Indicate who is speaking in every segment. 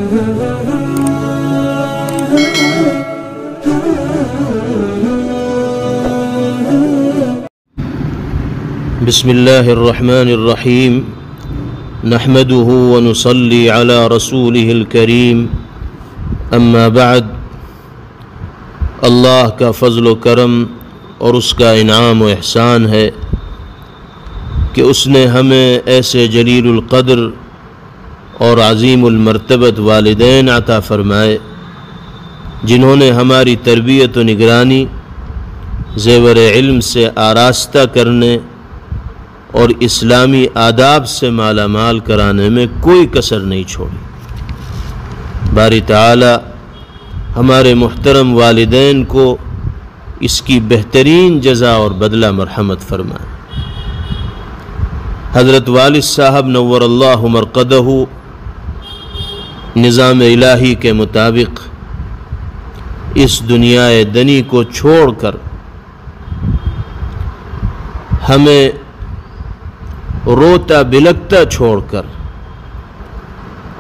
Speaker 1: بسم اللہ الرحمن الرحیم نحمده ونصلی علی رسوله الکریم اما بعد اللہ کا فضل و کرم اور اس کا انعام و احسان ہے کہ اس نے ہمیں ایسے جلیل القدر اور عظیم المرتبت والدین عطا فرمائے جنہوں نے ہماری تربیت و نگرانی زیور علم سے آراستہ کرنے اور اسلامی آداب سے مالا مال کرانے میں کوئی کسر نہیں چھوڑی۔ باری تعالی ہمارے محترم والدین کو اس کی بہترین جزا اور بدلہ مرحمت فرمائے۔ حضرت والد صاحب نور اللہ مرقدہ نظام الہی کے مطابق اس دنیا دنی کو چھوڑ کر ہمیں روتا بلکتا چھوڑ کر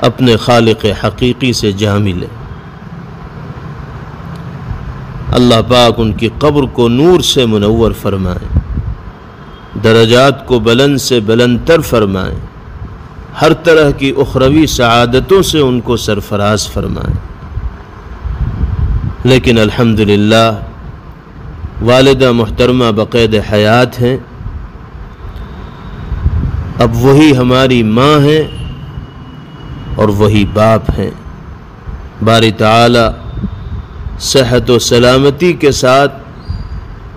Speaker 1: اپنے خالق حقیقی سے جا ملے۔ اللہ پاک ان کی قبر کو نور سے منور فرمائے، درجات کو بلند سے بلند تر فرمائے، ہر طرح کی اخروی سعادتوں سے ان کو سرفراز فرمائے۔ لیکن الحمدللہ والدہ محترمہ بقید حیات ہیں، اب وہی ہماری ماں ہیں اور وہی باپ ہیں۔ باری تعالی صحت و سلامتی کے ساتھ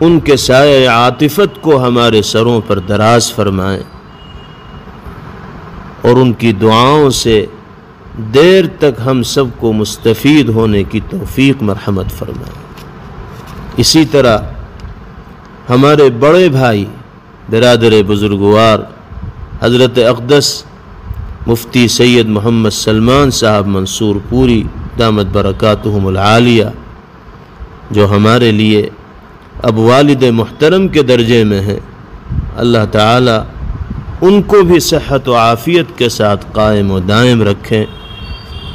Speaker 1: ان کے سایہ عاطفت کو ہمارے سروں پر دراز فرمائیں اور ان کی دعاؤں سے دیر تک ہم سب کو مستفید ہونے کی توفیق مرحمت فرمائیں۔ اسی طرح ہمارے بڑے بھائی برادر بزرگوار حضرت اقدس مفتی سید محمد سلمان صاحب منصور پوری دامت برکاتہم العالیہ، جو ہمارے لیے اب والد محترم کے درجے میں ہیں، اللہ تعالی ان کو بھی صحت و عافیت کے ساتھ قائم و دائم رکھیں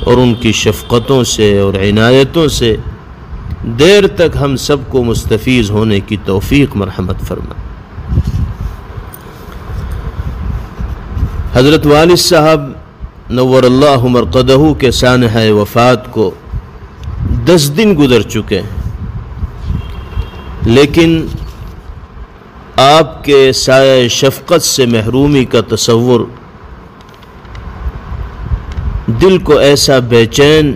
Speaker 1: اور ان کی شفقتوں سے اور عنایتوں سے دیر تک ہم سب کو مستفیض ہونے کی توفیق مرحمت فرمائیں۔ حضرت والد صاحب نور اللہ مرقدہ کے سانحہ وفات کو 10 دن گزر چکے ہیں، لیکن آپ کے سایہ شفقت سے محرومی کا تصور دل کو ایسا بے چین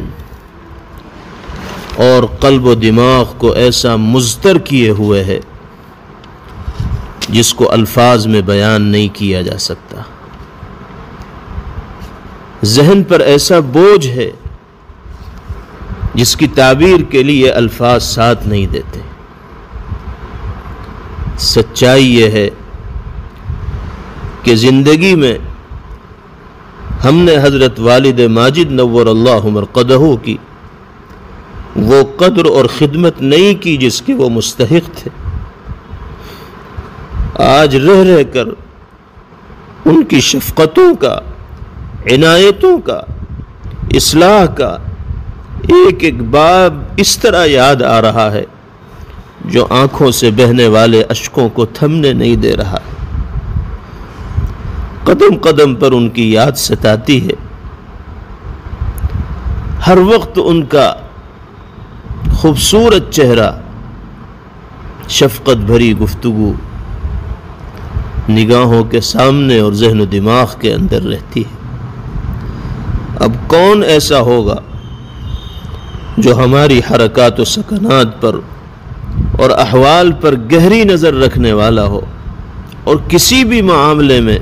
Speaker 1: اور قلب و دماغ کو ایسا مضطر کیے ہوئے ہے جس کو الفاظ میں بیان نہیں کیا جا سکتا۔ ذہن پر ایسا بوجھ ہے جس کی تعبیر کے لیے الفاظ ساتھ نہیں دیتے۔ سچائی یہ ہے کہ زندگی میں ہم نے حضرت والد ماجد نور اللہ مرقدہ کی وہ قدر اور خدمت نہیں کی جس کے وہ مستحق تھے۔ آج رہ رہ کر ان کی شفقتوں کا، عنایتوں کا، اصلاح کا ایک ایک باب اس طرح یاد آ رہا ہے جو آنکھوں سے بہنے والے اشکوں کو تھمنے نہیں دے رہا۔ قدم قدم پر ان کی یاد ستاتی ہے، ہر وقت ان کا خوبصورت چہرہ، شفقت بھری گفتگو نگاہوں کے سامنے اور ذہن و دماغ کے اندر رہتی ہے۔ اب کون ایسا ہوگا جو ہماری حرکات و سکنات پر اور احوال پر گہری نظر رکھنے والا ہو اور کسی بھی معاملے میں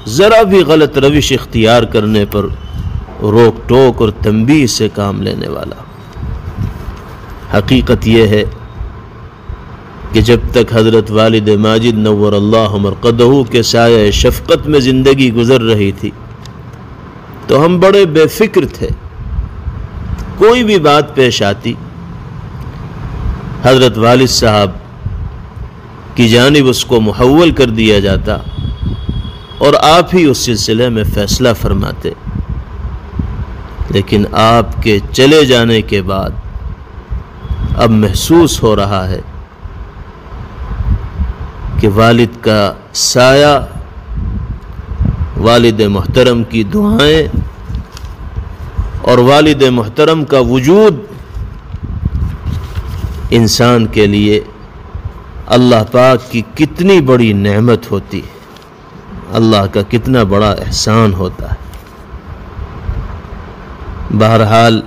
Speaker 1: ذرا بھی غلط روش اختیار کرنے پر روک ٹوک اور تنبیہ سے کام لینے والا ہو۔ حقیقت یہ ہے کہ جب تک حضرت والد ماجد نور اللہ مرقدہ کے سایہ شفقت میں زندگی گزر رہی تھی تو ہم بڑے بے فکر تھے۔ کوئی بھی بات پیش آتی حضرت والد صاحب کی جانب اس کو محول کر دیا جاتا اور آپ ہی اس سلسلے میں فیصلہ فرماتے۔ لیکن آپ کے چلے جانے کے بعد اب محسوس ہو رہا ہے کہ والد کا سایہ، والد محترم کی دعائیں اور والد محترم کا وجود انسان کے لیے اللہ پاک کی کتنی بڑی نعمت ہوتی ہے، اللہ کا کتنا بڑا احسان ہوتا ہے۔ بہرحال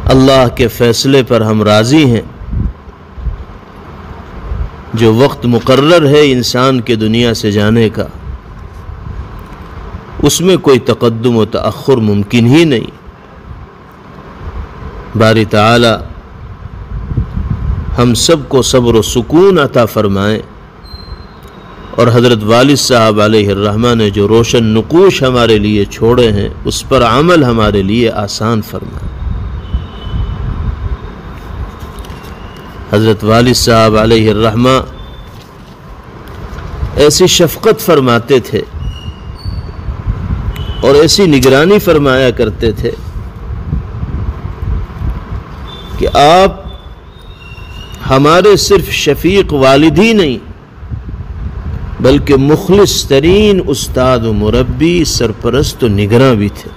Speaker 1: اللہ کے فیصلے پر ہم راضی ہیں۔ جو وقت مقرر ہے انسان کے دنیا سے جانے کا، اس میں کوئی تقدم و تأخر ممکن ہی نہیں۔ باری تعالی ہم سب کو صبر و سکون عطا فرمائے، اور حضرت والد صاحب علیہ الرحمہ نے جو روشن نقوش ہمارے لیے چھوڑے ہیں اس پر عمل ہمارے لیے آسان فرمائے۔ حضرت والد صاحب علیہ الرحمہ ایسی شفقت فرماتے تھے اور ایسی نگرانی فرمایا کرتے تھے کہ آپ ہمارے صرف شفیق والد ہی نہیں بلکہ مخلص ترین استاد و مربی، سرپرست و نگراں بھی تھے۔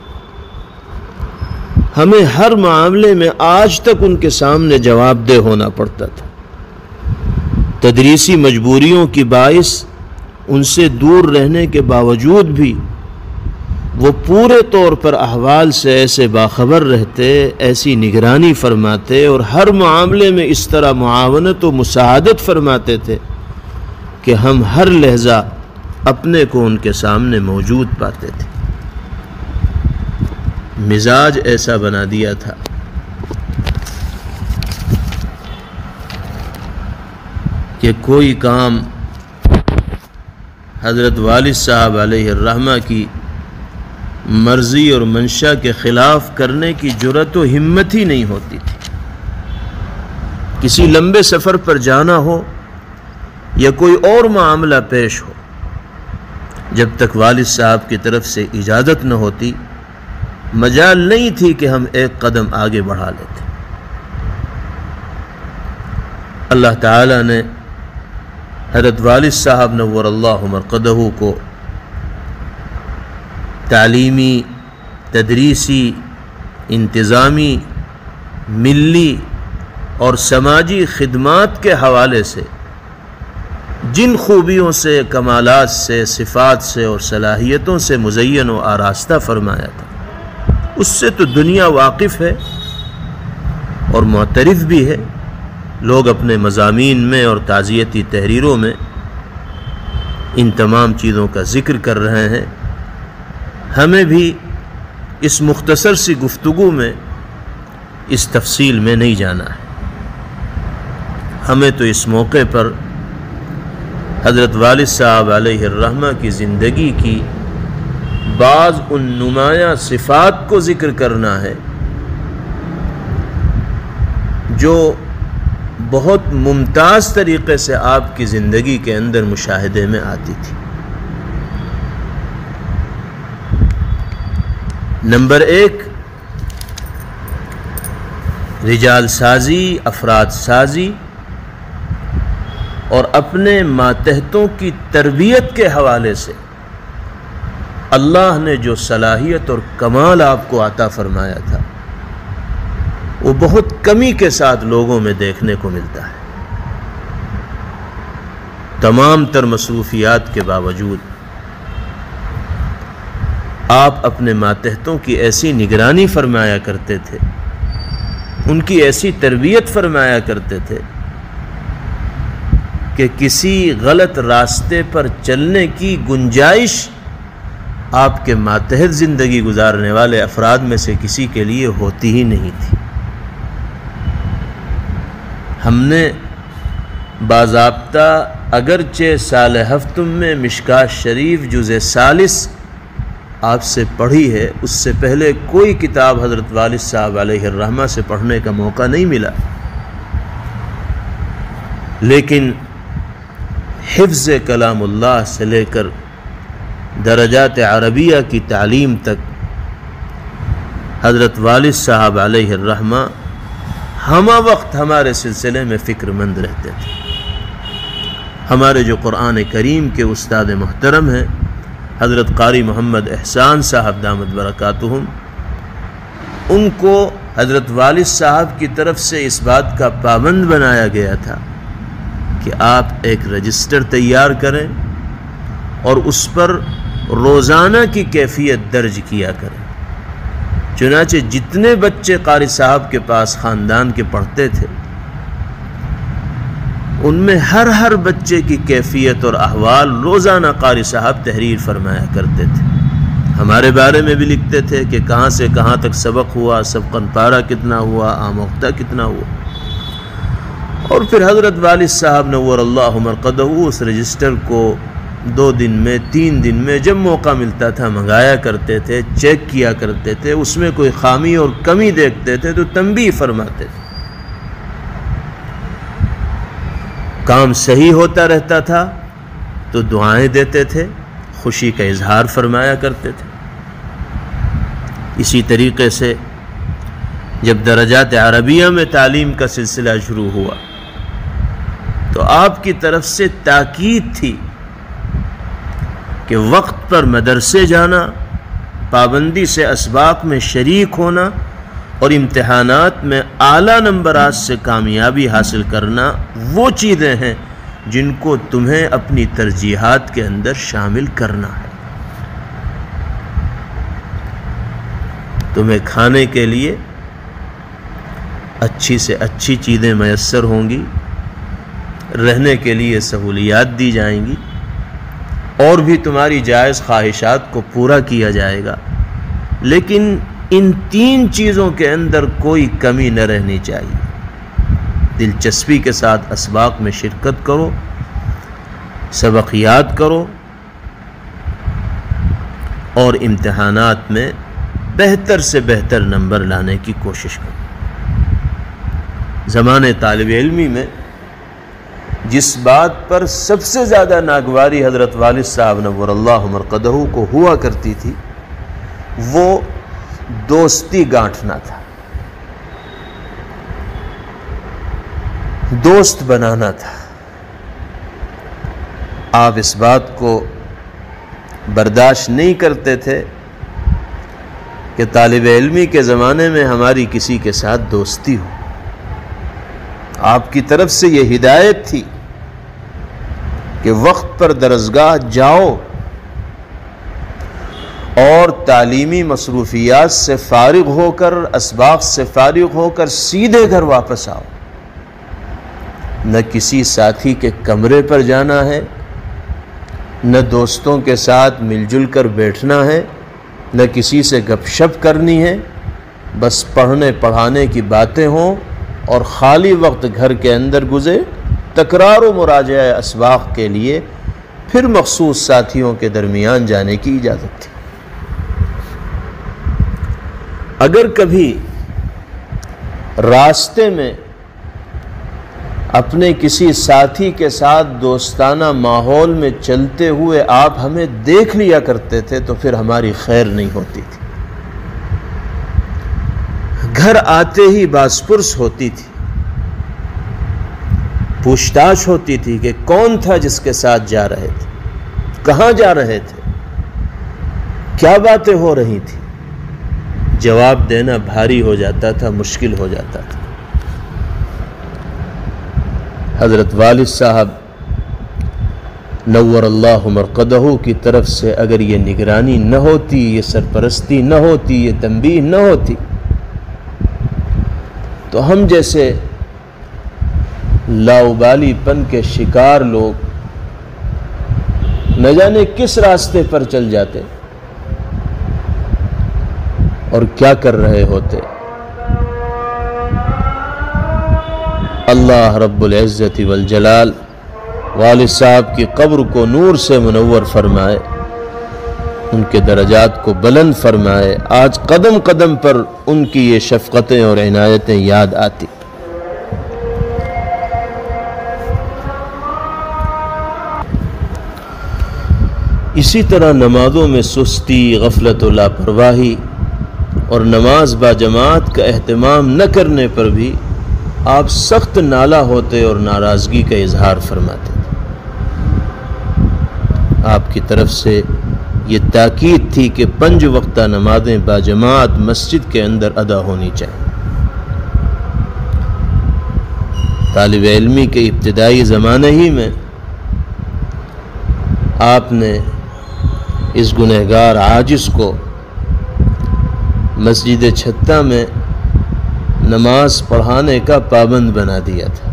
Speaker 1: ہمیں ہر معاملے میں آج تک ان کے سامنے جواب دہ ہونا پڑتا تھا۔ تدریسی مجبوریوں کی باعث ان سے دور رہنے کے باوجود بھی وہ پورے طور پر احوال سے ایسے باخبر رہتے، ایسی نگرانی فرماتے اور ہر معاملے میں اس طرح معاونت و مساعدت فرماتے تھے کہ ہم ہر لحظہ اپنے کو ان کے سامنے موجود پاتے تھے۔ مزاج ایسا بنا دیا تھا کہ کوئی کام حضرت والد صاحب علیہ الرحمہ کی مرضی اور منشا کے خلاف کرنے کی جرأت و ہمت ہی نہیں ہوتی تھی۔ کسی لمبے سفر پر جانا ہو یا کوئی اور معاملہ پیش ہو، جب تک والد صاحب کی طرف سے اجازت نہ ہوتی مجال نہیں تھی کہ ہم ایک قدم آگے بڑھا لیتے۔ اللہ تعالیٰ نے حضرت والد صاحب نور اللہ مرقدہ کو تعلیمی، تدریسی، انتظامی، ملی اور سماجی خدمات کے حوالے سے جن خوبیوں سے، کمالات سے، صفات سے اور صلاحیتوں سے مزین و آراستہ فرمایا تھا، اس سے تو دنیا واقف ہے اور معترف بھی ہے۔ لوگ اپنے مضامین میں اور تعزیتی تحریروں میں ان تمام چیزوں کا ذکر کر رہے ہیں۔ ہمیں بھی اس مختصر سی گفتگو میں اس تفصیل میں نہیں جانا ہے۔ ہمیں تو اس موقع پر حضرت والد صاحب علیہ الرحمہ کی زندگی کی بعض ان نمایاں صفات کو ذکر کرنا ہے جو بہت ممتاز طریقے سے آپ کی زندگی کے اندر مشاہدے میں آتی تھی۔ نمبر 1، رجال سازی، افراد سازی اور اپنے ماتحتوں کی تربیت کے حوالے سے اللہ نے جو صلاحیت اور کمال آپ کو عطا فرمایا تھا وہ بہت کمی کے ساتھ لوگوں میں دیکھنے کو ملتا ہے۔ تمام تر مصروفیات کے باوجود آپ اپنے ماتحتوں کی ایسی نگرانی فرمایا کرتے تھے، ان کی ایسی تربیت فرمایا کرتے تھے کہ کسی غلط راستے پر چلنے کی گنجائش آپ کے ماتحت زندگی گزارنے والے افراد میں سے کسی کے لیے ہوتی ہی نہیں تھی۔ ہم نے باضابطہ اگرچہ سال ہفتم میں مشکاۃ شریف جزء ثالث آپ سے پڑھی ہے، اس سے پہلے کوئی کتاب حضرت والد صاحب علیہ الرحمہ سے پڑھنے کا موقع نہیں ملا، لیکن حفظ کلام اللہ سے لے کر درجات عربیہ کی تعلیم تک حضرت والد صاحب علیہ الرحمہ ہمہ وقت ہمارے سلسلے میں فکر مند رہتے تھے۔ ہمارے جو قرآن کریم کے استاد محترم ہیں حضرت قاری محمد احسان صاحب دامت برکاتہم، ان کو حضرت والد صاحب کی طرف سے اس بات کا پابند بنایا گیا تھا کہ آپ ایک رجسٹر تیار کریں اور اس پر روزانہ کی کیفیت درج کیا کریں۔ چنانچہ جتنے بچے قاری صاحب کے پاس خاندان کے پڑھتے تھے، ان میں ہر بچے کی کیفیت اور احوال روزانہ قاری صاحب تحریر فرمایا کرتے تھے۔ ہمارے بارے میں بھی لکھتے تھے کہ کہاں سے کہاں تک سبق ہوا، سبقاً پارہ کتنا ہوا، آموختہ کتنا ہوا، اور پھر حضرت والد صاحب نور اللہ مرقدہ اس رجسٹر کو 2 دن میں 3 دن میں جب موقع ملتا تھا منگایا کرتے تھے، چیک کیا کرتے تھے، اس میں کوئی خامی اور کمی دیکھتے تھے تو تنبیہ فرماتے تھے۔ کام صحیح ہوتا رہتا تھا تو دعائیں دیتے تھے، خوشی کا اظہار فرمایا کرتے تھے۔ اسی طریقے سے جب درجات عربیہ میں تعلیم کا سلسلہ شروع ہوا تو آپ کی طرف سے تاکید تھی کہ وقت پر مدرسے جانا، پابندی سے اسباق میں شریک ہونا اور امتحانات میں اعلیٰ نمبرات سے کامیابی حاصل کرنا وہ چیزیں ہیں جن کو تمہیں اپنی ترجیحات کے اندر شامل کرنا ہے۔ تمہیں کھانے کے لیے اچھی سے اچھی چیزیں میسر ہوں گی، رہنے کے لیے سہولیات دی جائیں گی، اور بھی تمہاری جائز خواہشات کو پورا کیا جائے گا، لیکن ان 3 چیزوں کے اندر کوئی کمی نہ رہنی چاہیے۔ دلچسپی کے ساتھ اسباق میں شرکت کرو، سبق یاد کرو، اور امتحانات میں بہتر سے بہتر نمبر لانے کی کوشش کرو۔ زمانے طالب علمی میں جس بات پر سب سے زیادہ ناگواری حضرت والد صاحب نور اللہ مرقدہ کو ہوا کرتی تھی وہ دوستی گانٹھنا تھا، دوست بنانا تھا۔ آپ اس بات کو برداشت نہیں کرتے تھے کہ طالب علمی کے زمانے میں ہماری کسی کے ساتھ دوستی ہو۔ آپ کی طرف سے یہ ہدایت تھی کہ وقت پر درسگاہ جاؤ اور تعلیمی مصروفیات سے فارغ ہو کر، اسباق سے فارغ ہو کر سیدھے گھر واپس آؤ۔ نہ کسی ساتھی کے کمرے پر جانا ہے، نہ دوستوں کے ساتھ مل جل کر بیٹھنا ہے، نہ کسی سے گپ شپ کرنی ہے، بس پڑھنے پڑھانے کی باتیں ہوں اور خالی وقت گھر کے اندر گزرے۔ تکرار و مراجعہ اسباق کے لیے پھر مخصوص ساتھیوں کے درمیان جانے کی اجازت تھی۔ اگر کبھی راستے میں اپنے کسی ساتھی کے ساتھ دوستانہ ماحول میں چلتے ہوئے آپ ہمیں دیکھ لیا کرتے تھے تو پھر ہماری خیر نہیں ہوتی تھی۔ گھر آتے ہی باس پرس ہوتی تھی، پوچھ تاچھ ہوتی تھی کہ کون تھا جس کے ساتھ جا رہے تھے، کہاں جا رہے تھے، کیا باتیں ہو رہی تھی۔ جواب دینا بھاری ہو جاتا تھا، مشکل ہو جاتا تھا۔ حضرت والد صاحب نور اللہ مرقدہ کی طرف سے اگر یہ نگرانی نہ ہوتی، یہ سرپرستی نہ ہوتی، یہ تنبیہ نہ ہوتی، تو ہم جیسے لاؤبالی پن کے شکار لوگ نہ جانے کس راستے پر چل جاتے اور کیا کر رہے ہوتے۔ اللہ رب العزت والجلال والد صاحب کی قبر کو نور سے منور فرمائے، ان کے درجات کو بلند فرمائے۔ آج قدم قدم پر ان کی یہ شفقتیں اور عنایتیں یاد آتی۔ اسی طرح نمازوں میں سستی، غفلت و لاپرواہی اور نماز با جماعت کا اہتمام نہ کرنے پر بھی آپ سخت نالہ ہوتے اور ناراضگی کا اظہار فرماتے تھے۔ آپ کی طرف سے یہ تاکید تھی کہ 5 وقتہ نمازیں با جماعت مسجد کے اندر ادا ہونی چاہیے۔ طالب علمی کے ابتدائی زمانے ہی میں آپ نے اس گنہگار عاجز کو مسجد چھتہ میں نماز پڑھانے کا پابند بنا دیا تھا،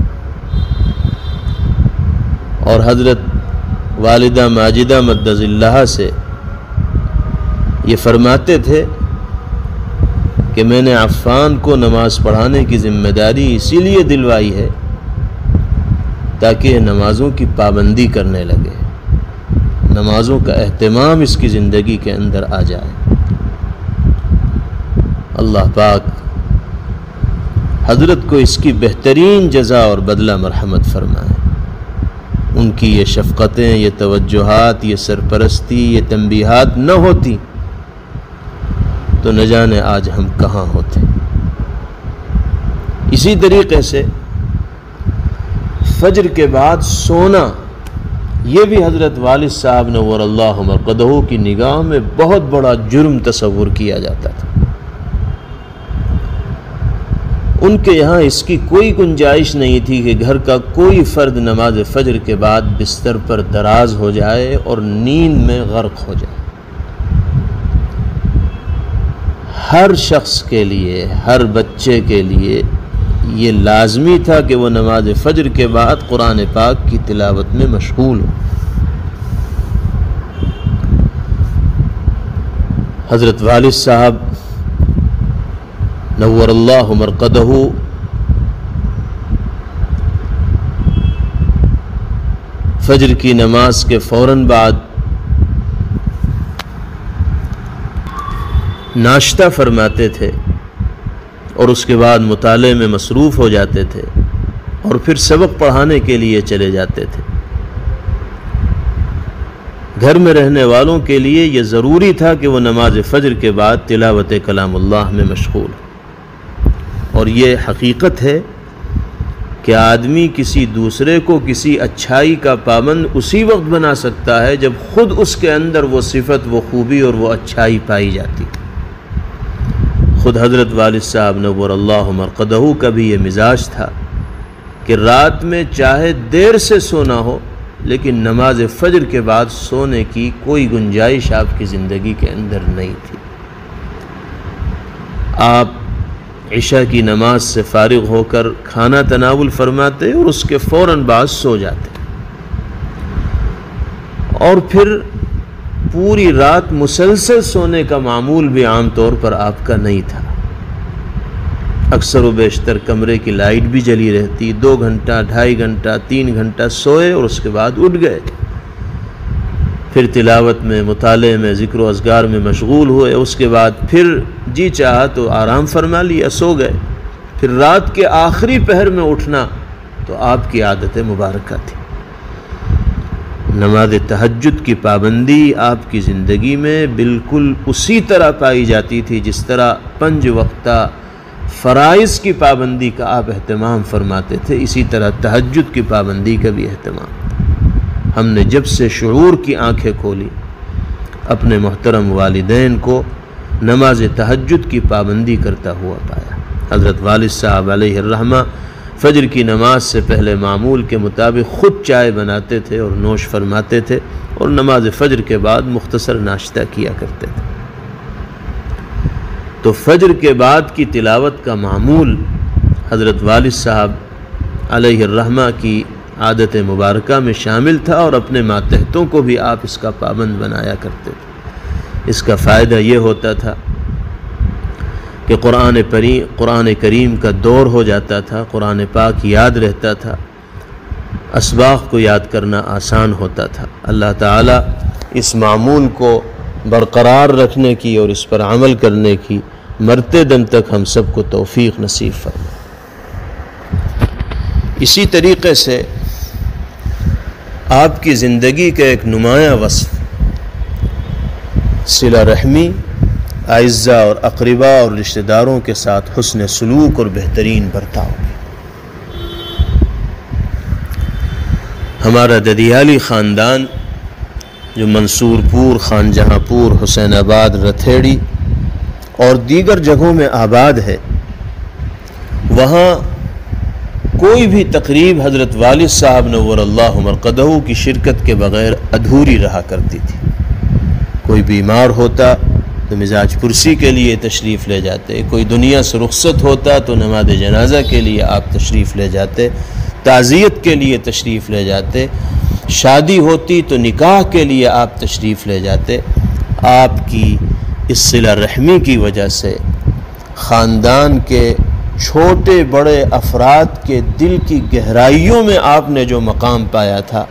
Speaker 1: اور حضرت والدہ ماجدہ مدظ اللہ سے یہ فرماتے تھے کہ میں نے عفان کو نماز پڑھانے کی ذمہ داری اسی لیے دلوائی ہے تاکہ یہ نمازوں کی پابندی کرنے لگے، نمازوں کا اہتمام اس کی زندگی کے اندر آ جائے۔ اللہ پاک حضرت کو اس کی بہترین جزا اور بدلہ مرحمت فرمائے۔ ان کی یہ شفقتیں، یہ توجہات، یہ سرپرستی، یہ تنبیہات نہ ہوتی تو نہ جانے آج ہم کہاں ہوتے۔ اسی طریقے سے فجر کے بعد سونا، یہ بھی حضرت والد صاحب نور اللہ مرقدہ کی نگاہ میں بہت بڑا جرم تصور کیا جاتا تھا۔ ان کے یہاں اس کی کوئی گنجائش نہیں تھی کہ گھر کا کوئی فرد نماز فجر کے بعد بستر پر دراز ہو جائے اور نیند میں غرق ہو جائے۔ ہر شخص کے لیے، ہر بچے کے لیے یہ لازمی تھا کہ وہ نماز فجر کے بعد قرآن پاک کی تلاوت میں مشغول ہو۔ حضرت والد صاحب نور اللہ مرقدہ فجر کی نماز کے فوراً بعد ناشتہ فرماتے تھے اور اس کے بعد مطالعے میں مصروف ہو جاتے تھے اور پھر سبق پڑھانے کے لیے چلے جاتے تھے۔ گھر میں رہنے والوں کے لیے یہ ضروری تھا کہ وہ نماز فجر کے بعد تلاوت کلام اللہ میں مشغول ہو، اور یہ حقیقت ہے کہ آدمی کسی دوسرے کو کسی اچھائی کا پابند اسی وقت بنا سکتا ہے جب خود اس کے اندر وہ صفت، وہ خوبی اور وہ اچھائی پائی جاتی۔ خود حضرت والد صاحب نور اللہ مرقدہ کا بھی یہ مزاج تھا کہ رات میں چاہے دیر سے سونا ہو لیکن نماز فجر کے بعد سونے کی کوئی گنجائش آپ کی زندگی کے اندر نہیں تھی۔ آپ عشاء کی نماز سے فارغ ہو کر کھانا تناول فرماتے اور اس کے فوراً بعد سو جاتے، اور پھر پوری رات مسلسل سونے کا معمول بھی عام طور پر آپ کا نہیں تھا۔ اکثر و بیشتر کمرے کی لائٹ بھی جلی رہتی، 2 گھنٹہ، 2.5 گھنٹہ، 3 گھنٹہ سوئے اور اس کے بعد اٹھ گئے، پھر تلاوت میں، مطالعے میں، ذکر و اذکار میں مشغول ہوئے، اس کے بعد پھر جی چاہا تو آرام فرما لیا، سو گئے۔ پھر رات کے آخری پہر میں اٹھنا تو آپ کی عادت مبارکہ تھی۔ نماز تہجد کی پابندی آپ کی زندگی میں بالکل اسی طرح پائی جاتی تھی جس طرح 5 وقتہ فرائض کی پابندی کا آپ اہتمام فرماتے تھے، اسی طرح تہجد کی پابندی کا بھی اہتمام۔ ہم نے جب سے شعور کی آنکھیں کھولی اپنے محترم والدین کو نماز تہجد کی پابندی کرتا ہوا پایا۔ حضرت والد صاحب علیہ الرحمہ فجر کی نماز سے پہلے معمول کے مطابق خود چائے بناتے تھے اور نوش فرماتے تھے، اور نماز فجر کے بعد مختصر ناشتہ کیا کرتے تھے۔ تو فجر کے بعد کی تلاوت کا معمول حضرت والد صاحب علیہ الرحمہ کی عادت مبارکہ میں شامل تھا، اور اپنے ماتحتوں کو بھی آپ اس کا پابند بنایا کرتے تھے۔ اس کا فائدہ یہ ہوتا تھا کہ قرآن کریم کا دور ہو جاتا تھا، قرآن پاک یاد رہتا تھا، اسباق کو یاد کرنا آسان ہوتا تھا۔ اللہ تعالیٰ اس معمول کو برقرار رکھنے کی اور اس پر عمل کرنے کی مرتے دم تک ہم سب کو توفیق نصیب فرمائے۔ اسی طریقے سے آپ کی زندگی کا ایک نمایاں وصف صلہ رحمی، اعزاء اور اقرباء اور رشتہ داروں کے ساتھ حسن سلوک اور بہترین برتاؤ کی۔ ہمارا ددیالی خاندان جو منصور پور، خان جہاں پور، حسین آباد، رتھیڑی اور دیگر جگہوں میں آباد ہے، وہاں کوئی بھی تقریب حضرت والد صاحب نور اللہ مرقدہ کی شرکت کے بغیر ادھوری رہا کرتی تھی۔ کوئی بیمار ہوتا تو مزاج پرسی کے لیے تشریف لے جاتے، کوئی دنیا سے رخصت ہوتا تو نماز جنازہ کے لیے آپ تشریف لے جاتے، تعزیت کے لیے تشریف لے جاتے، شادی ہوتی تو نکاح کے لیے آپ تشریف لے جاتے۔ آپ کی اس صلہ رحمی کی وجہ سے خاندان کے چھوٹے بڑے افراد کے دل کی گہرائیوں میں آپ نے جو مقام پایا تھا،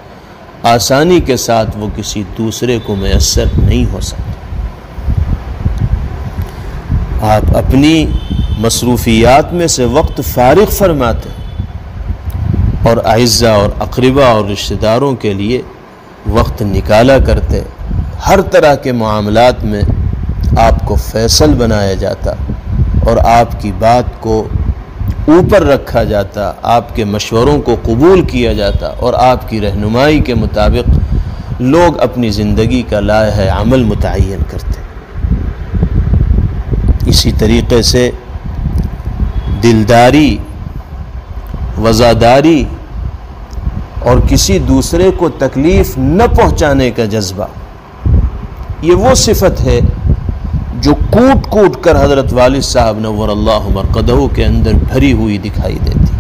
Speaker 1: آسانی کے ساتھ وہ کسی دوسرے کو میسر نہیں ہو سکتا۔ آپ اپنی مصروفیات میں سے وقت فارغ فرماتے اور اعزاء اور اقرباء اور رشتہ داروں کے لیے وقت نکالا کرتے۔ ہر طرح کے معاملات میں آپ کو فیصل بنایا جاتا اور آپ کی بات کو اوپر رکھا جاتا، آپ کے مشوروں کو قبول کیا جاتا اور آپ کی رہنمائی کے مطابق لوگ اپنی زندگی کا لائحہ عمل متعین کرتے۔ اسی طریقے سے دلداری، وزاداری اور کسی دوسرے کو تکلیف نہ پہنچانے کا جذبہ، یہ وہ صفت ہے جو کوٹ کوٹ کر حضرت والد صاحب نور اللہ مرقدہ کے اندر بھری ہوئی دکھائی دیتی۔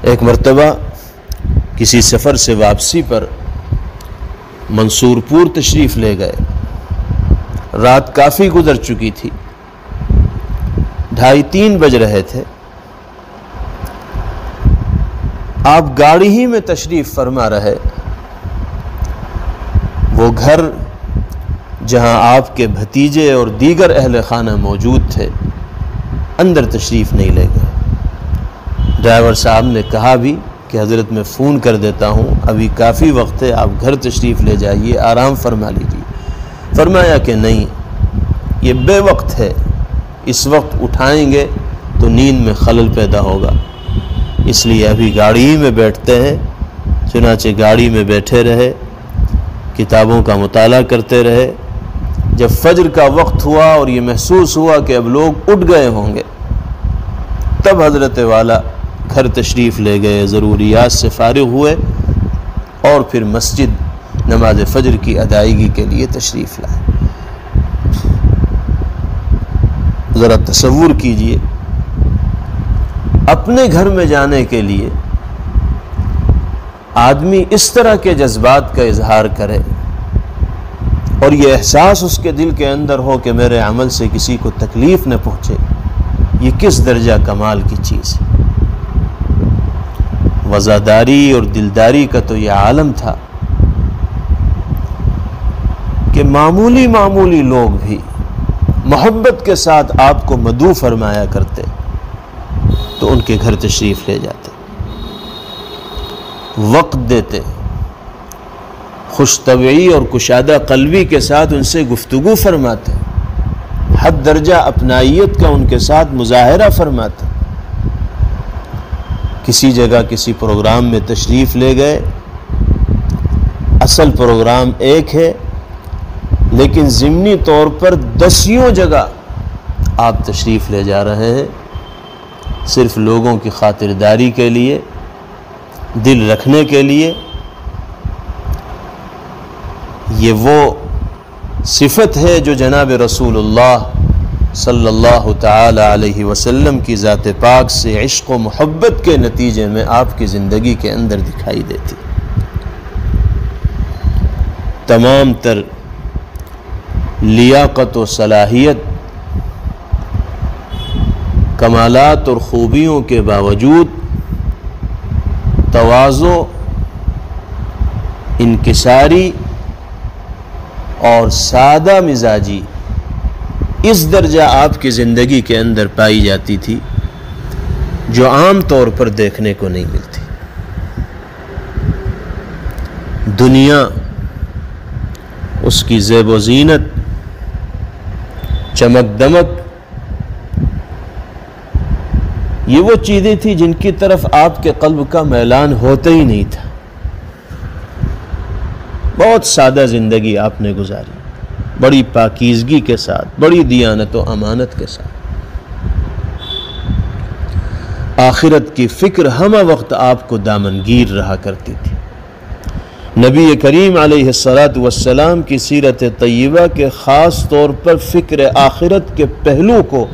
Speaker 1: ایک مرتبہ کسی سفر سے واپسی پر منصور پور تشریف لے گئے، رات کافی گزر چکی تھی، 2:30-3 بج رہے تھے۔ آپ گاڑی ہی میں تشریف فرما رہے، وہ گھر جہاں آپ کے بھتیجے اور دیگر اہل خانہ موجود تھے، اندر تشریف نہیں لے گئے۔ ڈرائیور صاحب نے کہا بھی کہ حضرت میں فون کر دیتا ہوں، ابھی کافی وقت ہے، آپ گھر تشریف لے جائیے، آرام فرما لیجیے۔ فرمایا کہ نہیں، یہ بے وقت ہے، اس وقت اٹھائیں گے تو نیند میں خلل پیدا ہوگا، اس لیے ابھی گاڑی ہی میں بیٹھتے ہیں۔ چنانچہ گاڑی میں بیٹھے رہے، کتابوں کا مطالعہ کرتے رہے۔ جب فجر کا وقت ہوا اور یہ محسوس ہوا کہ اب لوگ اٹھ گئے ہوں گے، تب حضرت والا گھر تشریف لے گئے، ضروریات سے فارغ ہوئے اور پھر مسجد نماز فجر کی ادائیگی کے لیے تشریف لائے۔ ذرا تصور کیجئے، اپنے گھر میں جانے کے لیے آدمی اس طرح کے جذبات کا اظہار کرے اور یہ احساس اس کے دل کے اندر ہو کہ میرے عمل سے کسی کو تکلیف نہ پہنچے، یہ کس درجہ کمال کی چیز ہے۔ وزاداری اور دلداری کا تو یہ عالم تھا کہ معمولی معمولی لوگ بھی محبت کے ساتھ آپ کو مدعو فرمایا کرتے تو ان کے گھر تشریف لے جاتے، وقت دیتے، خوش طبعی اور کشادہ قلبی کے ساتھ ان سے گفتگو فرماتے، حد درجہ اپنائیت کا ان کے ساتھ مظاہرہ فرماتے۔ کسی جگہ کسی پروگرام میں تشریف لے گئے، اصل پروگرام ایک ہے لیکن ضمنی طور پر 10 جگہ آپ تشریف لے جا رہے ہیں، صرف لوگوں کی خاطرداری کے لیے، دل رکھنے کے لیے۔ یہ وہ صفت ہے جو جناب رسول اللہ صلی اللہ تعالی علیہ وسلم کی ذات پاک سے عشق و محبت کے نتیجے میں آپ کی زندگی کے اندر دکھائی دیتی۔ تمام تر لیاقت و صلاحیت، کمالات اور خوبیوں کے باوجود تواضع، انکساری اور سادہ مزاجی اس درجہ آپ کی زندگی کے اندر پائی جاتی تھی جو عام طور پر دیکھنے کو نہیں ملتی۔ دنیا اس کی زیب و زینت، چمک دمک، یہ وہ چیزیں تھیں جن کی طرف آپ کے قلب کا میلان ہوتا ہی نہیں تھا۔ بہت سادہ زندگی آپ نے گزاری، بڑی پاکیزگی کے ساتھ، بڑی دیانت و امانت کے ساتھ۔ آخرت کی فکر ہمہ وقت آپ کو دامنگیر رہا کرتی تھی۔ نبی کریم علیہ السلام کی سیرت طیبہ کے خاص طور پر فکر آخرت کے پہلو کو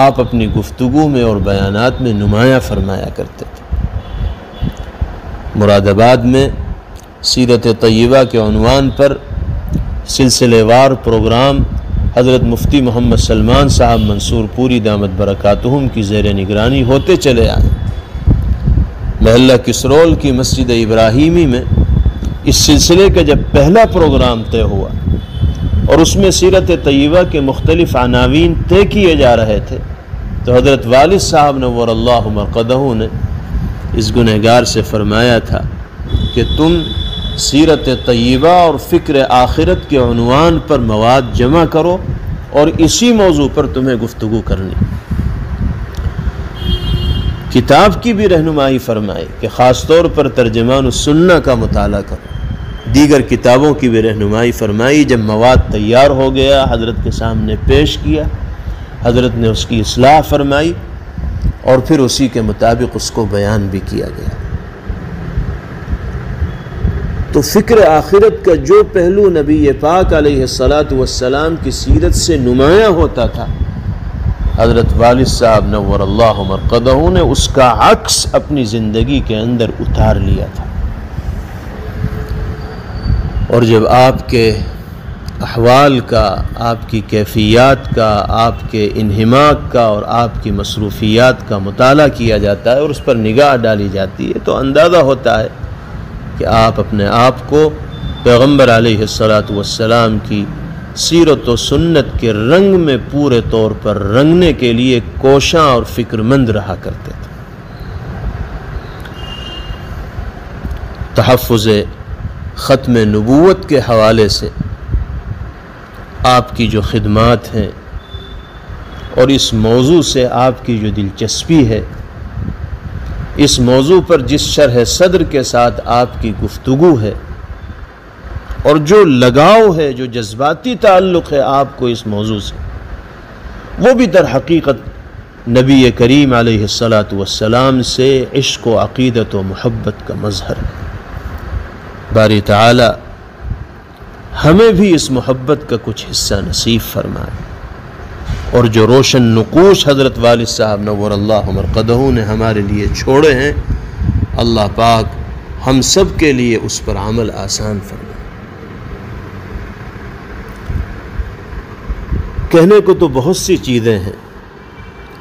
Speaker 1: آپ اپنی گفتگو میں اور بیانات میں نمایاں فرمایا کرتے تھے۔ مراد آباد میں سیرت طیبہ کے عنوان پر سلسلے وار پروگرام حضرت مفتی محمد سلمان صاحب منصور پوری دامت برکاتہم کی زیر نگرانی ہوتے چلے آئے۔ محلہ کسرول کی مسجد ابراہیمی میں اس سلسلے کا جب پہلا پروگرام طے ہوا اور اس میں سیرت طیبہ کے مختلف عناوین طے کیے جا رہے تھے، تو حضرت والد صاحب نور اللہ مرقدہ نے اس گنہگار سے فرمایا تھا کہ تم سیرت طیبہ اور فکر آخرت کے عنوان پر مواد جمع کرو اور اسی موضوع پر تمہیں گفتگو کرنی۔ کتاب کی بھی رہنمائی فرمائی کہ خاص طور پر ترجمان السنہ کا مطالعہ کرو۔ دیگر کتابوں کی بھی رہنمائی فرمائی۔ جب مواد تیار ہو گیا، حضرت کے سامنے پیش کیا، حضرت نے اس کی اصلاح فرمائی اور پھر اسی کے مطابق اس کو بیان بھی کیا گیا۔ تو فکر آخرت کا جو پہلو نبی پاک علیہ السلام کی سیرت سے نمایاں ہوتا تھا، حضرت والد صاحب نور اللہ مرقدہ نے اس کا عکس اپنی زندگی کے اندر اتار لیا تھا۔ اور جب آپ کے احوال کا، آپ کی کیفیات کا، آپ کے انہماک کا اور آپ کی مصروفیات کا مطالعہ کیا جاتا ہے اور اس پر نگاہ ڈالی جاتی ہے، تو اندازہ ہوتا ہے کہ آپ اپنے آپ کو پیغمبر علیہ السلام کی سیرت و سنت کے رنگ میں پورے طور پر رنگنے کے لیے کوشاں اور فکر مند رہا کرتے تھے۔ تحفظ ختم نبوت کے حوالے سے آپ کی جو خدمات ہیں اور اس موضوع سے آپ کی جو دلچسپی ہے، اس موضوع پر جس شرح صدر کے ساتھ آپ کی گفتگو ہے اور جو لگاؤ ہے، جو جذباتی تعلق ہے آپ کو اس موضوع سے، وہ بھی در حقیقت نبی کریم علیہ السلام سے عشق و عقیدت و محبت کا مظہر ہے۔ باری تعالی ہمیں بھی اس محبت کا کچھ حصہ نصیب فرمائے، اور جو روشن نقوش حضرت والد صاحب نور اللہ مرقدہ نے ہمارے لیے چھوڑے ہیں، اللہ پاک ہم سب کے لیے اس پر عمل آسان فرمائے۔ کہنے کو تو بہت سی چیزیں ہیں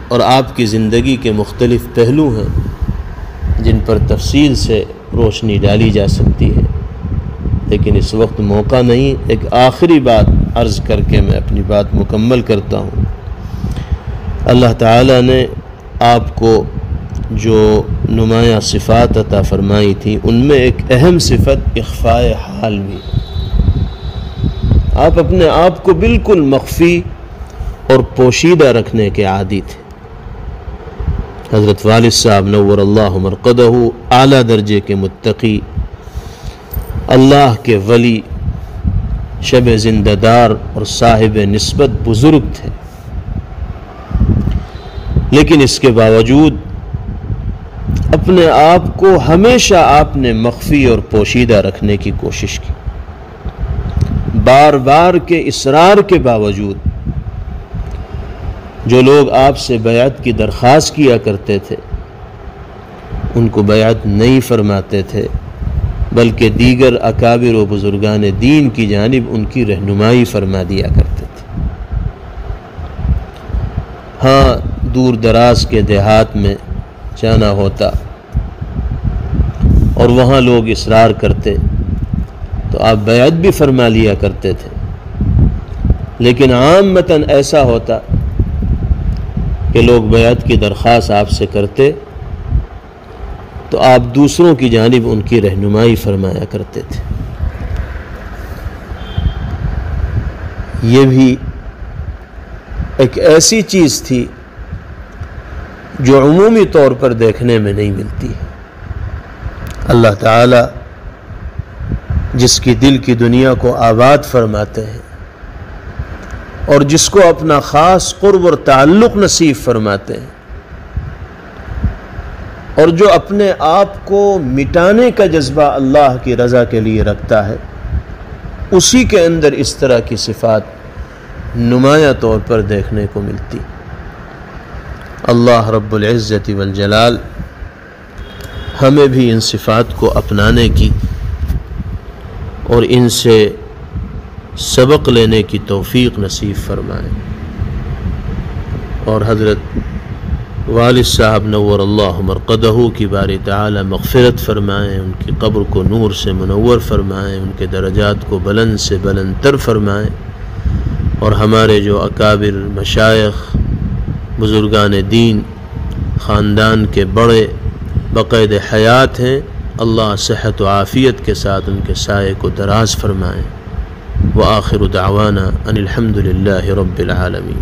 Speaker 1: اور آپ کی زندگی کے مختلف پہلو ہیں جن پر تفصیل سے روشنی ڈالی جا سکتی ہے، لیکن اس وقت موقع نہیں۔ ایک آخری بات عرض کر کے میں اپنی بات مکمل کرتا ہوں۔ اللہ تعالیٰ نے آپ کو جو نمایاں صفات عطا فرمائی تھی، ان میں ایک اہم صفت اخفاء حال بھی۔ آپ اپنے آپ کو بالکل مخفی اور پوشیدہ رکھنے کے عادی تھے۔ حضرت والد صاحب نور اللہ مرقدہ اعلیٰ درجے کے متقی، اللہ کے ولی، شب زندہ دار اور صاحب نسبت بزرگ تھے، لیکن اس کے باوجود اپنے آپ کو ہمیشہ آپ نے مخفی اور پوشیدہ رکھنے کی کوشش کی۔ بار بار کے اصرار کے باوجود جو لوگ آپ سے بیعت کی درخواست کیا کرتے تھے، ان کو بیعت نہیں فرماتے تھے، بلکہ دیگر اکابر و بزرگان دین کی جانب ان کی رہنمائی فرما دیا کرتے تھے۔ ہاں، دور دراز کے دیہات میں جانا ہوتا اور وہاں لوگ اصرار کرتے تو آپ بیعت بھی فرما لیا کرتے تھے، لیکن عامتاً ایسا ہوتا کہ لوگ بیعت کی درخواست آپ سے کرتے تو آپ دوسروں کی جانب ان کی رہنمائی فرمایا کرتے تھے۔ یہ بھی ایک ایسی چیز تھی جو عمومی طور پر دیکھنے میں نہیں ملتی. اللہ تعالی جس کی دل کی دنیا کو آباد فرماتے ہیں اور جس کو اپنا خاص قرب اور تعلق نصیب فرماتے ہیں اور جو اپنے آپ کو مٹانے کا جذبہ اللہ کی رضا کے لیے رکھتا ہے، اسی کے اندر اس طرح کی صفات نمایاں طور پر دیکھنے کو ملتی. اللہ رب العزت والجلال ہمیں بھی ان صفات کو اپنانے کی اور ان سے سبق لینے کی توفیق نصیب فرمائے. اور حضرت والد صاحب نور اللہ مرقدہ کی باری تعالی مغفرت فرمائیں، ان کی قبر کو نور سے منور فرمائیں، ان کے درجات کو بلند سے بلند تر فرمائیں. اور ہمارے جو اکابر مشائخ بزرگان دین خاندان کے بڑے بقید حیات ہیں، اللہ صحت و عافیت کے ساتھ ان کے سائے کو دراز فرمائیں. وآخر دعوانا ان الحمد للہ رب العالمین.